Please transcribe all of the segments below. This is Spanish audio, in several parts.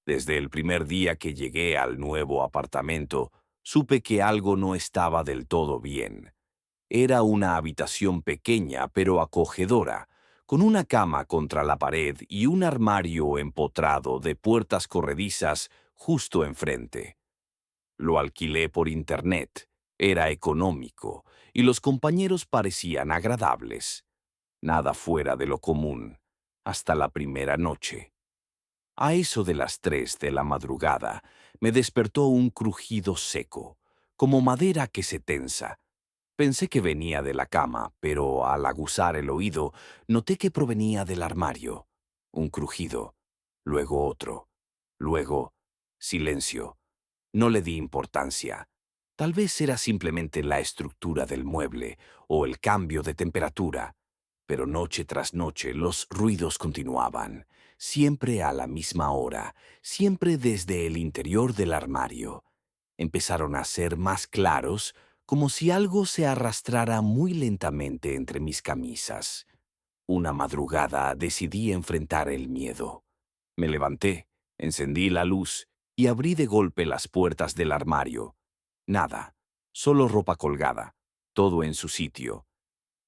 Desde el primer día que llegué al nuevo apartamento, supe que algo no estaba del todo bien. Era una habitación pequeña pero acogedora, con una cama contra la pared y un armario empotrado de puertas corredizas justo enfrente. Lo alquilé por internet, era económico y los compañeros parecían agradables. Nada fuera de lo común, hasta la primera noche. A eso de las 3 de la madrugada, me despertó un crujido seco, como madera que se tensa. Pensé que venía de la cama, pero al aguzar el oído, noté que provenía del armario. Un crujido, luego otro, luego silencio. No le di importancia. Tal vez era simplemente la estructura del mueble o el cambio de temperatura. Pero noche tras noche los ruidos continuaban, siempre a la misma hora, siempre desde el interior del armario. Empezaron a ser más claros, como si algo se arrastrara muy lentamente entre mis camisas. Una madrugada decidí enfrentar el miedo. Me levanté, encendí la luz y abrí de golpe las puertas del armario. Nada, solo ropa colgada, todo en su sitio.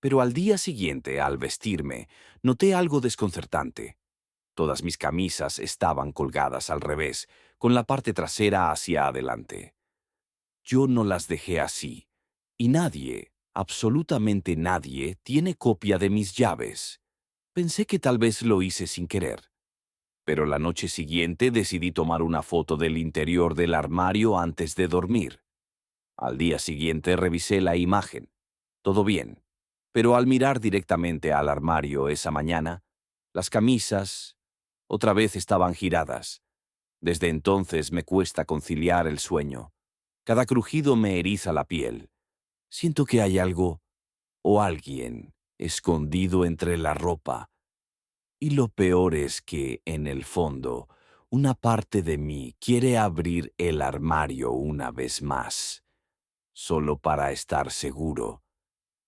Pero al día siguiente, al vestirme, noté algo desconcertante. Todas mis camisas estaban colgadas al revés, con la parte trasera hacia adelante. Yo no las dejé así, y nadie, absolutamente nadie, tiene copia de mis llaves. Pensé que tal vez lo hice sin querer. Pero la noche siguiente decidí tomar una foto del interior del armario antes de dormir. Al día siguiente revisé la imagen. Todo bien. Pero al mirar directamente al armario esa mañana, las camisas otra vez estaban giradas. Desde entonces me cuesta conciliar el sueño. Cada crujido me eriza la piel. Siento que hay algo o alguien escondido entre la ropa. Y lo peor es que, en el fondo, una parte de mí quiere abrir el armario una vez más, solo para estar seguro,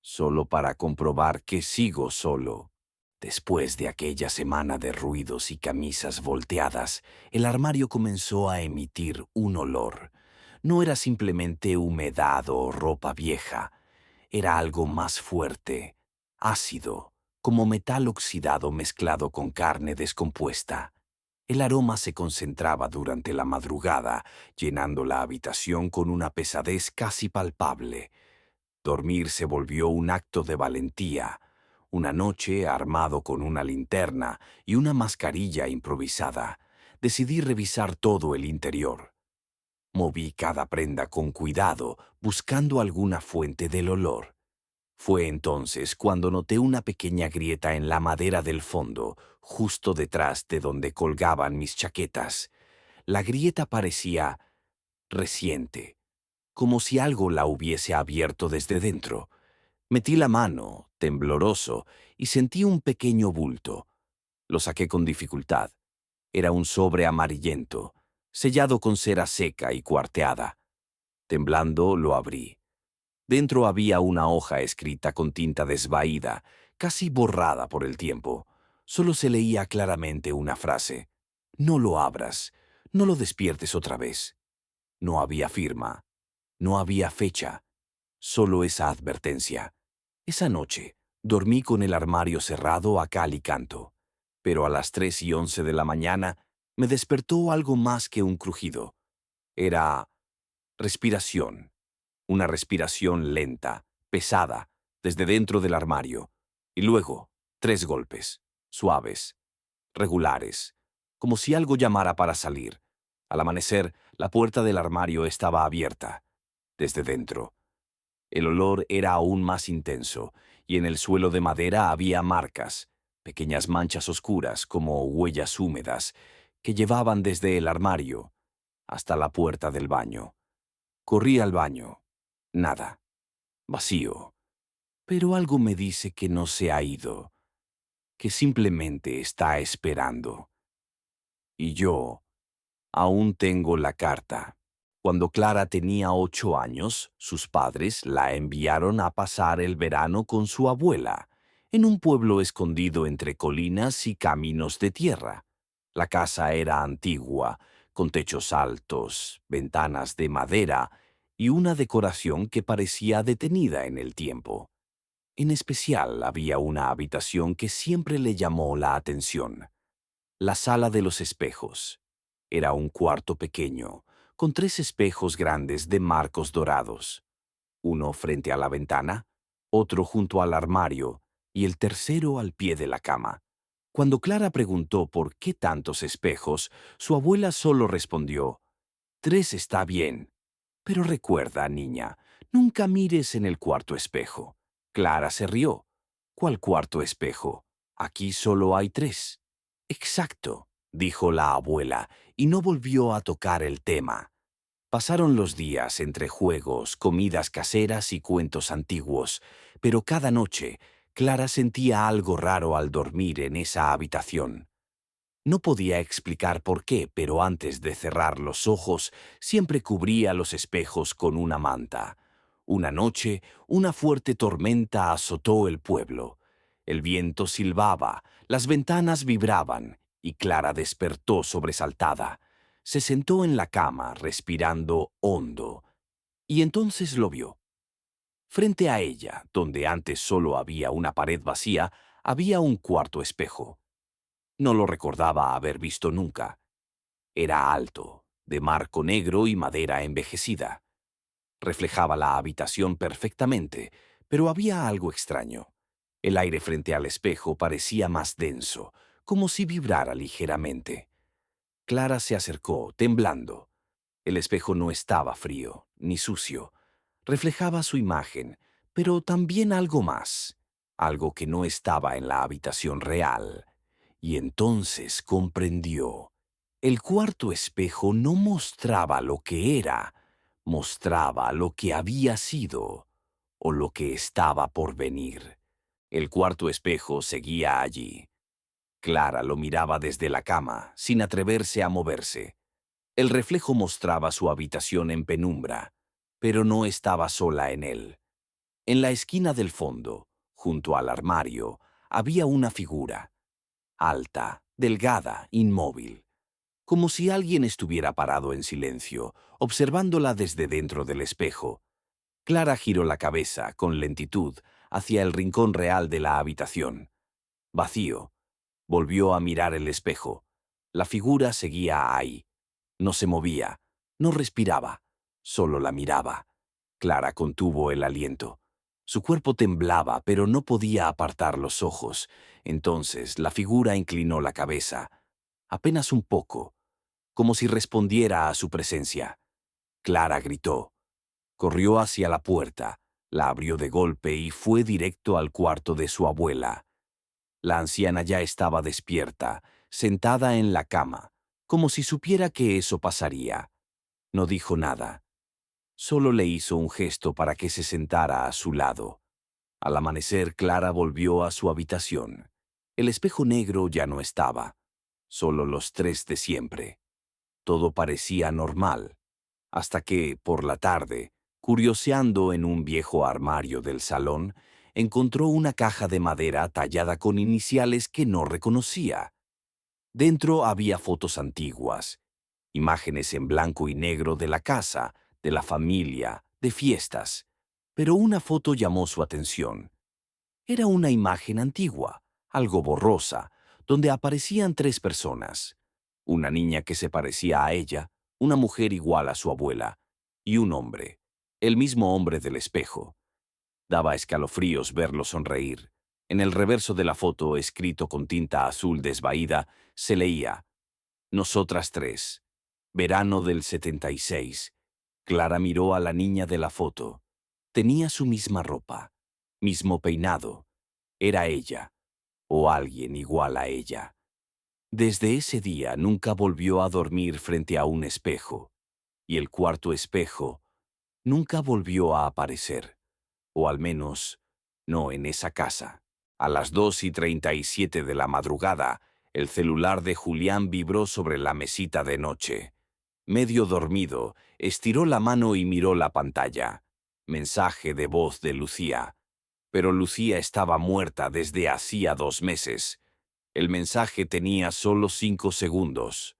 solo para comprobar que sigo solo. Después de aquella semana de ruidos y camisas volteadas, el armario comenzó a emitir un olor. No era simplemente humedad o ropa vieja, era algo más fuerte, ácido, como metal oxidado mezclado con carne descompuesta. El aroma se concentraba durante la madrugada, llenando la habitación con una pesadez casi palpable. Dormir se volvió un acto de valentía. Una noche, armado con una linterna y una mascarilla improvisada, decidí revisar todo el interior. Moví cada prenda con cuidado, buscando alguna fuente del olor. Fue entonces cuando noté una pequeña grieta en la madera del fondo, justo detrás de donde colgaban mis chaquetas. La grieta parecía reciente, como si algo la hubiese abierto desde dentro. Metí la mano, tembloroso, y sentí un pequeño bulto. Lo saqué con dificultad. Era un sobre amarillento, sellado con cera seca y cuarteada. Temblando, lo abrí. Dentro había una hoja escrita con tinta desvaída, casi borrada por el tiempo. Solo se leía claramente una frase. No lo abras, no lo despiertes otra vez. No había firma, no había fecha, solo esa advertencia. Esa noche, dormí con el armario cerrado a cal y canto, pero a las 3:11 de la mañana me despertó algo más que un crujido. Era respiración, una respiración lenta, pesada, desde dentro del armario, y luego 3 golpes, suaves, regulares, como si algo llamara para salir. Al amanecer, la puerta del armario estaba abierta, desde dentro. El olor era aún más intenso, y en el suelo de madera había marcas, pequeñas manchas oscuras como huellas húmedas, que llevaban desde el armario hasta la puerta del baño. Corrí al baño. Nada. Vacío. Pero algo me dice que no se ha ido, que simplemente está esperando. Y yo aún tengo la carta. Cuando Clara tenía 8 años, sus padres la enviaron a pasar el verano con su abuela, en un pueblo escondido entre colinas y caminos de tierra. La casa era antigua, con techos altos, ventanas de madera y una decoración que parecía detenida en el tiempo. En especial había una habitación que siempre le llamó la atención: la sala de los espejos. Era un cuarto pequeño, con 3 espejos grandes de marcos dorados, uno frente a la ventana, otro junto al armario y el tercero al pie de la cama. Cuando Clara preguntó por qué tantos espejos, su abuela solo respondió: 3 está bien. Pero recuerda, niña, nunca mires en el cuarto espejo. Clara se rió. ¿Cuál cuarto espejo? Aquí solo hay 3. Exacto, dijo la abuela, y no volvió a tocar el tema. Pasaron los días entre juegos, comidas caseras y cuentos antiguos, pero cada noche Clara sentía algo raro al dormir en esa habitación. No podía explicar por qué, pero antes de cerrar los ojos siempre cubría los espejos con una manta. Una noche, una fuerte tormenta azotó el pueblo. El viento silbaba, las ventanas vibraban, y Clara despertó sobresaltada. Se sentó en la cama, respirando hondo, y entonces lo vio. Frente a ella, donde antes solo había una pared vacía, había un cuarto espejo. No lo recordaba haber visto nunca. Era alto, de marco negro y madera envejecida. Reflejaba la habitación perfectamente, pero había algo extraño. El aire frente al espejo parecía más denso, como si vibrara ligeramente. Clara se acercó, temblando. El espejo no estaba frío, ni sucio. Reflejaba su imagen, pero también algo más, algo que no estaba en la habitación real. Y entonces comprendió. El cuarto espejo no mostraba lo que era, mostraba lo que había sido o lo que estaba por venir. El cuarto espejo seguía allí. Clara lo miraba desde la cama, sin atreverse a moverse. El reflejo mostraba su habitación en penumbra, pero no estaba sola en él. En la esquina del fondo, junto al armario, había una figura, alta, delgada, inmóvil, como si alguien estuviera parado en silencio, observándola desde dentro del espejo. Clara giró la cabeza, con lentitud, hacia el rincón real de la habitación. Vacío. Volvió a mirar el espejo. La figura seguía ahí. No se movía, no respiraba, solo la miraba. Clara contuvo el aliento. Su cuerpo temblaba, pero no podía apartar los ojos. Entonces la figura inclinó la cabeza, apenas un poco, como si respondiera a su presencia. Clara gritó. Corrió hacia la puerta, la abrió de golpe y fue directo al cuarto de su abuela. La anciana ya estaba despierta, sentada en la cama, como si supiera que eso pasaría. No dijo nada. Solo le hizo un gesto para que se sentara a su lado. Al amanecer, Clara volvió a su habitación. El espejo negro ya no estaba, solo los 3 de siempre. Todo parecía normal, hasta que, por la tarde, curioseando en un viejo armario del salón, encontró una caja de madera tallada con iniciales que no reconocía. Dentro había fotos antiguas, imágenes en blanco y negro de la casa, de la familia, de fiestas. Pero una foto llamó su atención. Era una imagen antigua, algo borrosa, donde aparecían 3 personas. Una niña que se parecía a ella, una mujer igual a su abuela, y un hombre, el mismo hombre del espejo. Daba escalofríos verlo sonreír. En el reverso de la foto, escrito con tinta azul desvaída, se leía: Nosotras 3. Verano del 76. Clara miró a la niña de la foto. Tenía su misma ropa, mismo peinado. Era ella, o alguien igual a ella. Desde ese día nunca volvió a dormir frente a un espejo, y el cuarto espejo nunca volvió a aparecer, o al menos no en esa casa. A las 2:37 de la madrugada, el celular de Julián vibró sobre la mesita de noche. Medio dormido, estiró la mano y miró la pantalla. Mensaje de voz de Lucía. Pero Lucía estaba muerta desde hacía 2 meses. El mensaje tenía solo 5 segundos.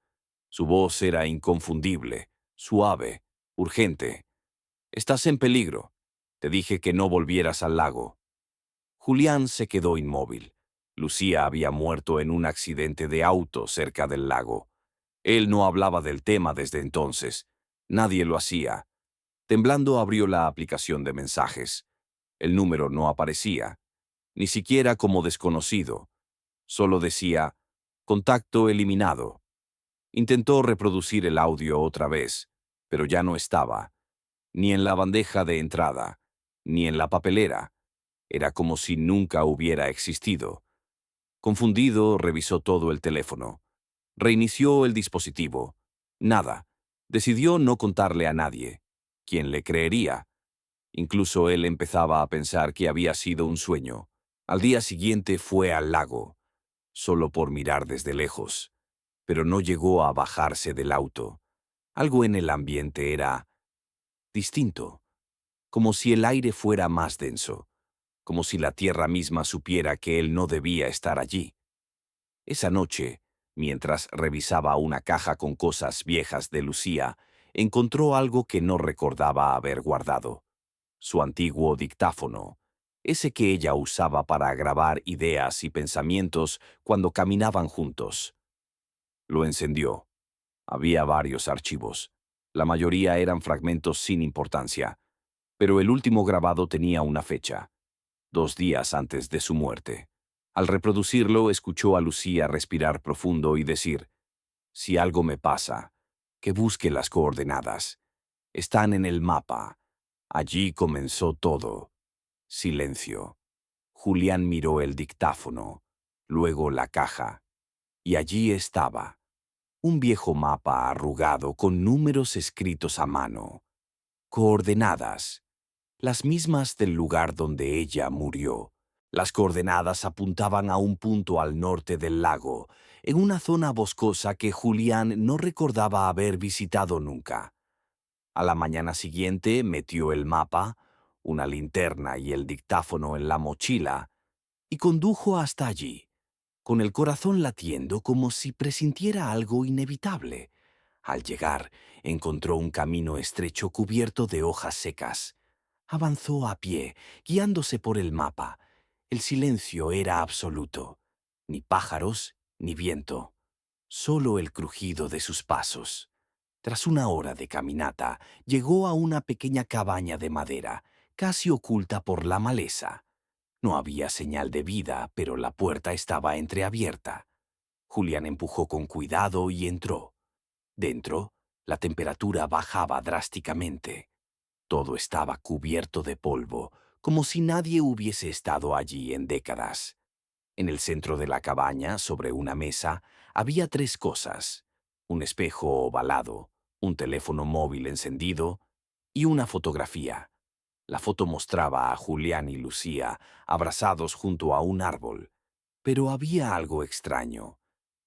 Su voz era inconfundible, suave, urgente. «Estás en peligro. Te dije que no volvieras al lago». Julián se quedó inmóvil. Lucía había muerto en un accidente de auto cerca del lago. Él no hablaba del tema desde entonces. Nadie lo hacía. Temblando abrió la aplicación de mensajes. El número no aparecía, ni siquiera como desconocido. Solo decía, contacto eliminado. Intentó reproducir el audio otra vez, pero ya no estaba, ni en la bandeja de entrada, ni en la papelera. Era como si nunca hubiera existido. Confundido, revisó todo el teléfono. Reinició el dispositivo. Nada. Decidió no contarle a nadie. ¿Quién le creería? Incluso él empezaba a pensar que había sido un sueño. Al día siguiente fue al lago, solo por mirar desde lejos, pero no llegó a bajarse del auto. Algo en el ambiente era distinto, como si el aire fuera más denso, como si la tierra misma supiera que él no debía estar allí. Esa noche, mientras revisaba una caja con cosas viejas de Lucía, encontró algo que no recordaba haber guardado. Su antiguo dictáfono, ese que ella usaba para grabar ideas y pensamientos cuando caminaban juntos. Lo encendió. Había varios archivos. La mayoría eran fragmentos sin importancia, pero el último grabado tenía una fecha, 2 días antes de su muerte. Al reproducirlo, escuchó a Lucía respirar profundo y decir, «Si algo me pasa, que busque las coordenadas. Están en el mapa. Allí comenzó todo». Silencio. Julián miró el dictáfono, luego la caja, y allí estaba, un viejo mapa arrugado con números escritos a mano. Coordenadas, las mismas del lugar donde ella murió. Las coordenadas apuntaban a un punto al norte del lago, en una zona boscosa que Julián no recordaba haber visitado nunca. A la mañana siguiente metió el mapa, una linterna y el dictáfono en la mochila y condujo hasta allí, con el corazón latiendo como si presintiera algo inevitable. Al llegar, encontró un camino estrecho cubierto de hojas secas. Avanzó a pie, guiándose por el mapa. El silencio era absoluto. Ni pájaros, ni viento. Solo el crujido de sus pasos. Tras una hora de caminata, llegó a una pequeña cabaña de madera, casi oculta por la maleza. No había señal de vida, pero la puerta estaba entreabierta. Julián empujó con cuidado y entró. Dentro, la temperatura bajaba drásticamente. Todo estaba cubierto de polvo, como si nadie hubiese estado allí en décadas. En el centro de la cabaña, sobre una mesa, había 3 cosas: un espejo ovalado, un teléfono móvil encendido y una fotografía. La foto mostraba a Julián y Lucía abrazados junto a un árbol. Pero había algo extraño.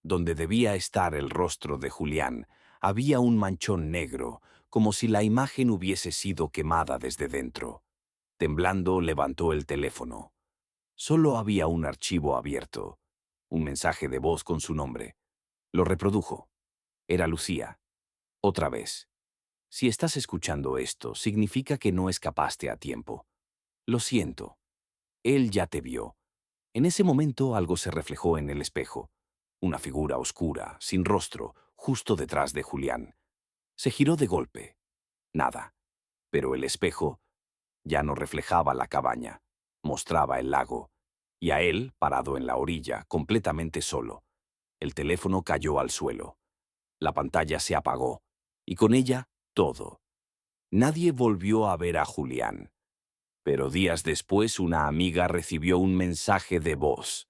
Donde debía estar el rostro de Julián, había un manchón negro, como si la imagen hubiese sido quemada desde dentro. Temblando, levantó el teléfono. Solo había un archivo abierto, un mensaje de voz con su nombre. Lo reprodujo. Era Lucía. Otra vez. Si estás escuchando esto, significa que no escapaste a tiempo. Lo siento. Él ya te vio. En ese momento algo se reflejó en el espejo. Una figura oscura, sin rostro, justo detrás de Julián. Se giró de golpe. Nada. Pero el espejo ya no reflejaba la cabaña. Mostraba el lago. Y a él, parado en la orilla, completamente solo. El teléfono cayó al suelo. La pantalla se apagó. Y con ella, todo. Nadie volvió a ver a Julián. Pero días después una amiga recibió un mensaje de voz.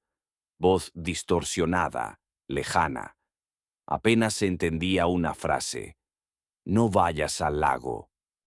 Voz distorsionada, lejana. Apenas se entendía una frase. «No vayas al lago.